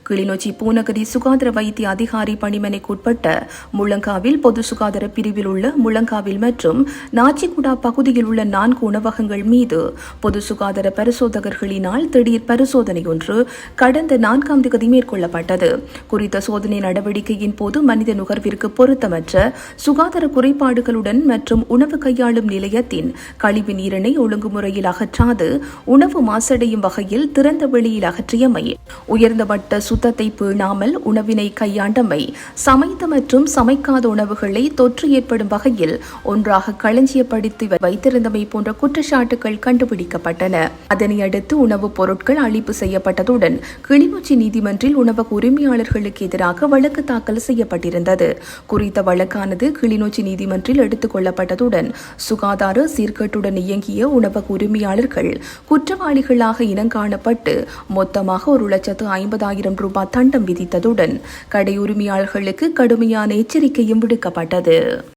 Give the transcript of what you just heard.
கிளிநொச்சி பூநகரி சுகாதார வைத்திய அதிகாரி பணிமனைக்குட்பட்ட முள்ளங்காவில் பொது சுகாதார பிரிவில் உள்ள முள்ளங்காவில் மற்றும் நாச்சிக்குடா பகுதியில் உள்ள 4 உணவகங்கள் மீது பொது சுகாதார பரிசோதகர்களினால் திடீர் பரிசோதனை ஒன்று கடந்த 4ஆம் தேதி மேற்கொள்ளப்பட்டது. குறித்த சோதனை நடவடிக்கையின் போது மனித நுகர்விற்கு பொருத்தமற்ற சுகாதார குறைபாடுகளுடன் மற்றும் உணவு கையாளும் நிலையத்தின் கழிவு நீரினை ஒழுங்குமுறையில் அகற்றாது உணவு மாசடையும் வகையில் திறந்த வெளியில் அகற்றியமை, உயர்ந்த மட்ட சுத்தத்தை பேணாமல் உணவினை கையாண்டமை, சமைத்த மற்றும் சமைக்காத உணவுகளை தொற்று ஏற்படும் வகையில் ஒன்றாக களஞ்சியப்படுத்தி வைத்திருந்தமை போன்ற குற்றச்சாட்டுகள் கண்டுபிடிக்கப்பட்டன. அதனையடுத்து உணவுப் பொருட்கள் அழிப்பு செய்யப்பட்டதுடன் கிளிநொச்சி நீதிமன்றில் உணவக உரிமையாளர்களுக்கு எதிராக வழக்கு தாக்கல் செய்யப்பட்டிருந்தது. குறித்த வழக்கானது கிளிநொச்சி நீதிமன்றில் எடுத்துக் கொள்ளப்பட்டதுடன் சுகாதார சீர்கேட்டுடன் இயங்கிய உணவக உரிமையாளர்கள் குற்றவாளிகளாக இனங்காணப்பட்டு மொத்தமாக 1,50,000 ரூபாய் தண்டம் விதித்ததுடன் கடை உரிமையாளர்களுக்கு கடுமையான எச்சரிக்கையும் விடுக்கப்பட்டது.